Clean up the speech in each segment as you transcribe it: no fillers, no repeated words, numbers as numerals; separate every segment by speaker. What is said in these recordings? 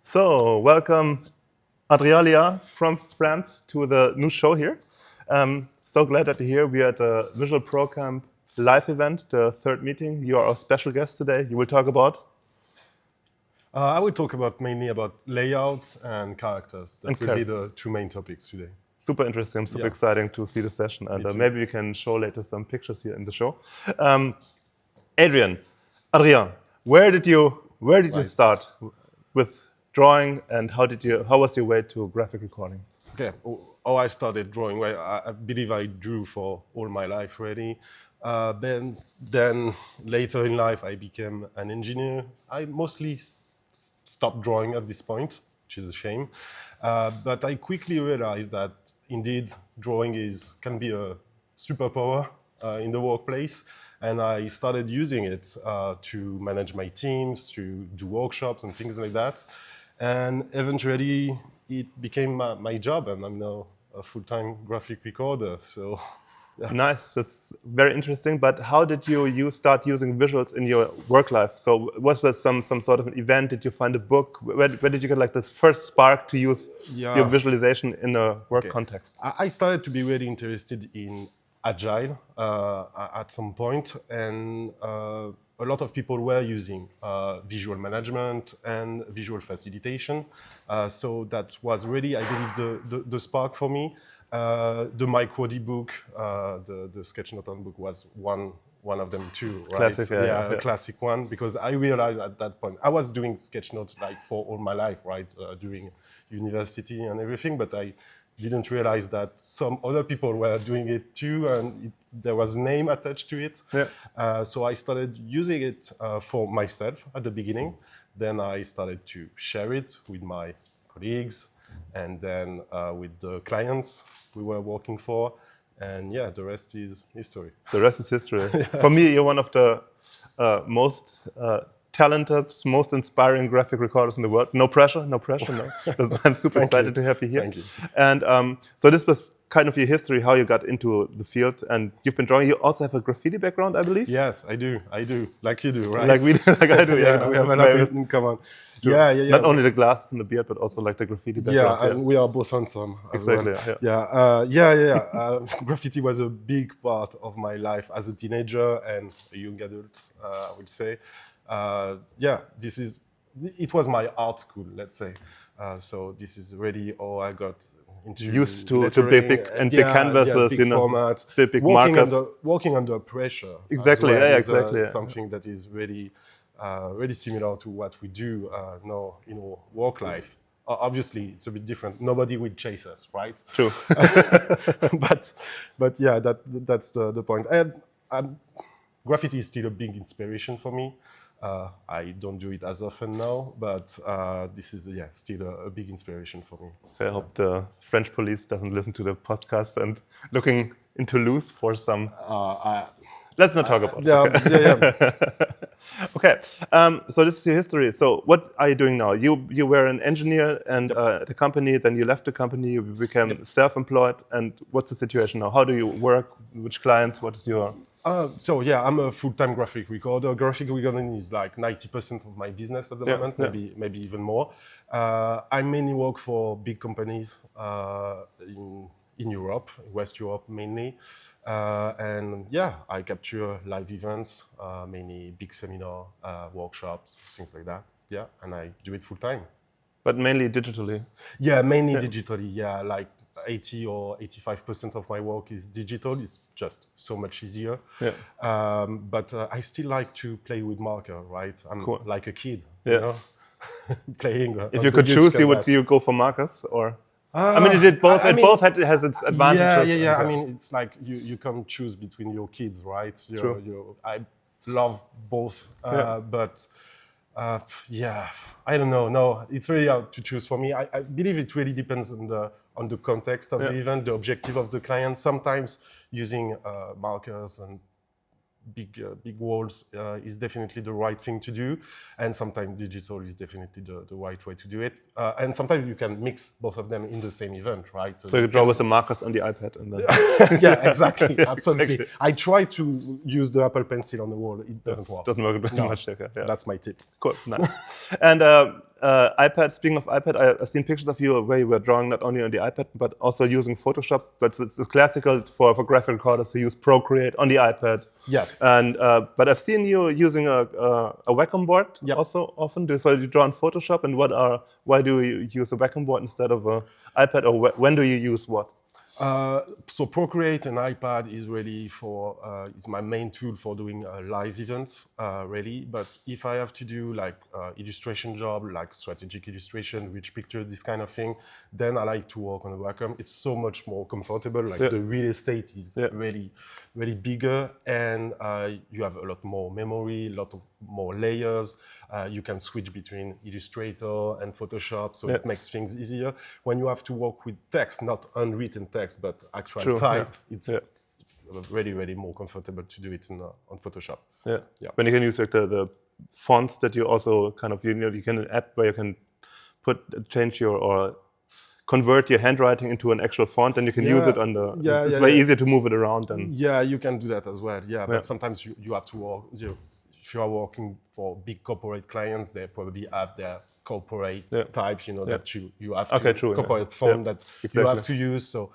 Speaker 1: So, welcome Adrien from France to the new show here. So glad that you're here. We are at the Visual Pro Camp live event, the third meeting. You are our special guest today. You will talk about?
Speaker 2: I will talk mainly about layouts and characters. That will be the two main topics today.
Speaker 1: Super interesting. I'm super exciting to see the session. And maybe we can show later some pictures here in the show. Adrien, where did you start with drawing, and how was your way to graphic recording?
Speaker 2: Okay, I started drawing. Well, I believe I drew for all my life already. Then later in life, I became an engineer. I mostly stopped drawing at this point, which is a shame. But I quickly realized that indeed drawing can be a superpower in the workplace. And I started using it to manage my teams, to do workshops and things like that. And eventually, it became my job, and I'm now a full-time graphic recorder. So, yeah.
Speaker 1: Nice. That's very interesting. But how did you start using visuals in your work life? So, was there some sort of an event? Did you find a book? Where did you get like this first spark to use your visualization in a work context?
Speaker 2: I started to be really interested in Agile at some point, and a lot of people were using visual management and visual facilitation. So that was really, I believe, the spark for me. The Mike Wody book, the Sketch Note book was one of them too, right?
Speaker 1: Classic,
Speaker 2: a classic one, because I realized at that point, I was doing sketch notes like for all my life, right? During university and everything, but I didn't realize that some other people were doing it too, and there was a name attached to it. Yeah. So I started using it for myself at the beginning. Then I started to share it with my colleagues, and then with the clients we were working for. And yeah, the rest is history.
Speaker 1: The rest is history. For me, you're one of the most talented, most inspiring graphic recorders in the world. No pressure, no. That's why I'm super excited to have you here.
Speaker 2: Thank you.
Speaker 1: And so this was kind of your history, how you got into the field, and you've been drawing. You also have a graffiti background, I believe?
Speaker 2: Yes, I do, like you do, right?
Speaker 1: Like I do, yeah.
Speaker 2: We have a lot in common.
Speaker 1: Sure. Yeah. Not only the glasses and the beard, but also like the graffiti background.
Speaker 2: Yeah, and we are both handsome as
Speaker 1: exactly,
Speaker 2: well. Yeah. Graffiti was a big part of my life as a teenager and a young adult, I would say. It was my art school, let's say. So this is really how I got into
Speaker 1: used to big canvases,
Speaker 2: big formats,
Speaker 1: big markers.
Speaker 2: Working under pressure.
Speaker 1: Exactly,
Speaker 2: exactly. Something that is really, really similar to what we do now in our work life. Obviously, it's a bit different. Nobody will chase us, right?
Speaker 1: True.
Speaker 2: but yeah, that's the point. And graffiti is still a big inspiration for me. I don't do it as often now, but this is still a big inspiration for me.
Speaker 1: I hope the French police doesn't listen to the podcast and looking into Toulouse for some. Let's not talk about it. Okay. So this is your history. So what are you doing now? You were an engineer and at a company, then you left the company, you became self-employed. And what's the situation now? How do you work? Which clients? What is your...
Speaker 2: I'm a full-time graphic recorder. Graphic recording is like 90% of my business at the moment, maybe even more. I mainly work for big companies in Europe, West Europe mainly. I capture live events, mainly big seminar, workshops, things like that. Yeah, and I do it full-time.
Speaker 1: But mainly digitally?
Speaker 2: Yeah, mainly digitally, yeah. Like 80 or 85% of my work is digital. It's just so much easier. Yeah. But I still like to play with marker, right? I'm like a kid, you know, playing.
Speaker 1: If you could choose, would you go for markers or? I mean, it did both. Both has its advantages.
Speaker 2: Yeah. I mean, it's like you can't choose between your kids, right? I love both, but. I don't know. No, it's really hard to choose for me. I believe it really depends on the context of the event, the objective of the client. Sometimes using markers and big walls is definitely the right thing to do, and sometimes digital is definitely the right way to do it. And sometimes you can mix both of them in the same event, right?
Speaker 1: So you draw with the markers on the iPad and then...
Speaker 2: Yeah, exactly, absolutely. Exactly. I try to use the Apple Pencil on the wall. It doesn't work.
Speaker 1: Doesn't work very much. Okay.
Speaker 2: That's my tip.
Speaker 1: Cool, nice. And iPad. Speaking of iPad, I've seen pictures of you where you were drawing not only on the iPad but also using Photoshop. But it's classical for graphic recorders to use Procreate on the iPad.
Speaker 2: Yes.
Speaker 1: And but I've seen you using a Wacom board also often. So you draw in Photoshop, and why do you use a Wacom board instead of an iPad, or when do you use what?
Speaker 2: So Procreate and iPad is really is my main tool for doing live events, really. But if I have to do like illustration job, like strategic illustration, rich picture, this kind of thing, then I like to work on a Wacom. It's so much more comfortable. Like the real estate is really, really bigger, and you have a lot more memory, a lot of more layers. You can switch between Illustrator and Photoshop, so it makes things easier. When you have to work with text, not unwritten text, but actual type, it's really, really more comfortable to do it on Photoshop.
Speaker 1: Yeah. When you can use like the fonts that you also kind of, you can an app where you can change or convert your handwriting into an actual font, and you can use it on the. It's way easier to move it around.
Speaker 2: You can do that as well. But sometimes you have to work. If you are working for big corporate clients, they probably have their corporate type, that you have to corporate font that you have to use. So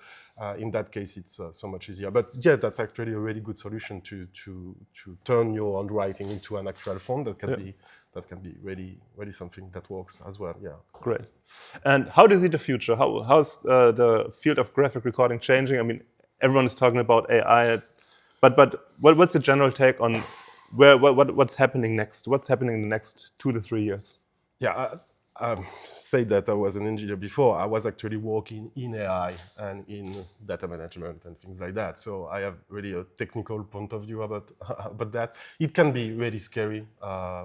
Speaker 2: in that case, it's so much easier. But that's actually a really good solution to turn your handwriting into an actual font that can be really something that works as well. Yeah.
Speaker 1: Great. And how do you see the future? How's the field of graphic recording changing? I mean, everyone is talking about AI, but what's the general take on what's happening next? What's happening in the next 2 to 3 years?
Speaker 2: Yeah, I said that I was an engineer before. I was actually working in AI and in data management and things like that. So I have really a technical point of view about that. It can be really scary.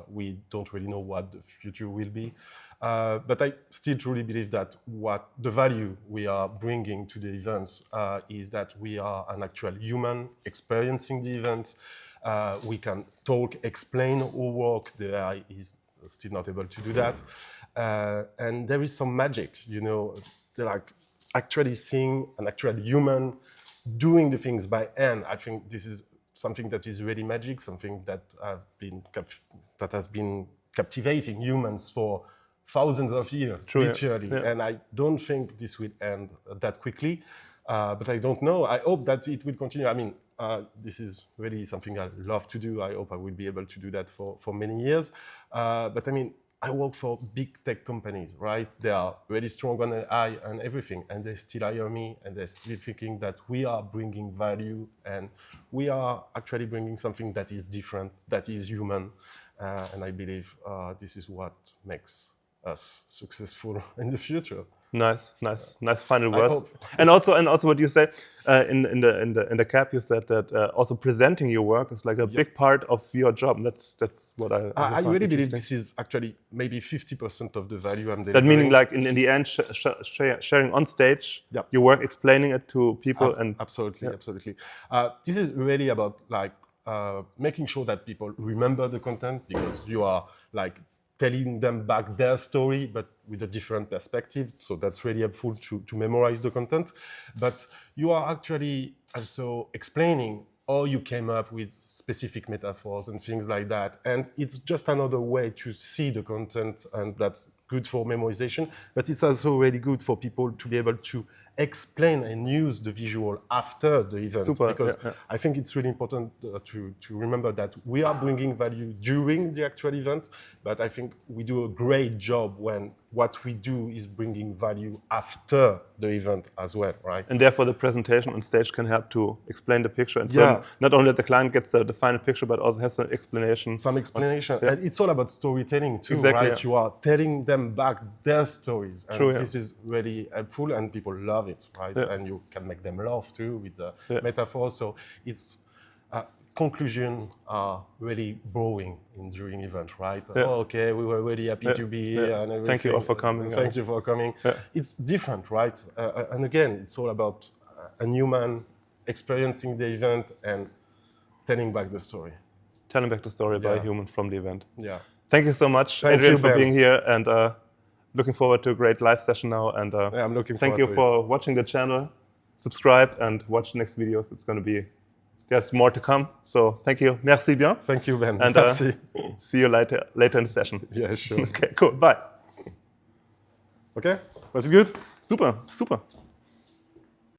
Speaker 2: We don't really know what the future will be. But I still truly believe that what the value we are bringing to the events is that we are an actual human experiencing the event. We can talk, explain our work. The AI is still not able to do that. And there is some magic, like actually seeing an actual human doing the things by hand. I think this is something that is really magic, something that has been captivating humans for thousands of years, literally. And I don't think this will end that quickly, but I don't know. I hope that it will continue. I mean, this is really something I love to do. I hope I will be able to do that for many years. But I mean, I work for big tech companies, right? They are really strong on AI and everything, and they still hire me, and they're still thinking that we are bringing value, and we are actually bringing something that is different, that is human. And I believe this is what makes us successful in the future.
Speaker 1: Nice final words. And also what you say in the cap, you said that also presenting your work is like a big part of your job. That's what I
Speaker 2: really believe this is actually maybe 50% of the value I'm delivering.
Speaker 1: That meaning like in the end sharing on stage your work, explaining it to people and
Speaker 2: absolutely. This is really about like making sure that people remember the content, because you are like telling them back their story, but with a different perspective. So that's really helpful to memorize the content. But you are actually also explaining how you came up with specific metaphors and things like that. And it's just another way to see the content, and that's good for memorization. But it's also really good for people to be able to explain and use the visual after the event. Because I think it's really important to remember that we are bringing value during the actual event, but I think we do a great job when what we do is bringing value after the event as well, right?
Speaker 1: And therefore the presentation on stage can help to explain the picture. And so not only that the client gets the final picture, but also has some explanation.
Speaker 2: And it's all about storytelling too, right? You are telling them back their stories. And this is really helpful, and people love it, right? And you can make them laugh too with the metaphors. So it's conclusions are really boring during event, right? Okay, we were really happy to be here and everything.
Speaker 1: Thank you all for coming.
Speaker 2: Thank you for coming. It's different, right? And again, it's all about a human experiencing the event and telling back the story.
Speaker 1: Telling back the story by a human from the event.
Speaker 2: Yeah.
Speaker 1: Thank you so much, Adrien, for being here, and looking forward to a great live session now. And
Speaker 2: I'm looking forward
Speaker 1: thank you for watching the channel. Subscribe and watch the next videos. It's going to be, there's more to come. So thank you. Merci bien.
Speaker 2: Thank you, Ben.
Speaker 1: And see you later in the session.
Speaker 2: Yeah, sure.
Speaker 1: Okay, cool. Bye.
Speaker 2: Okay? Was it good?
Speaker 1: Super, super.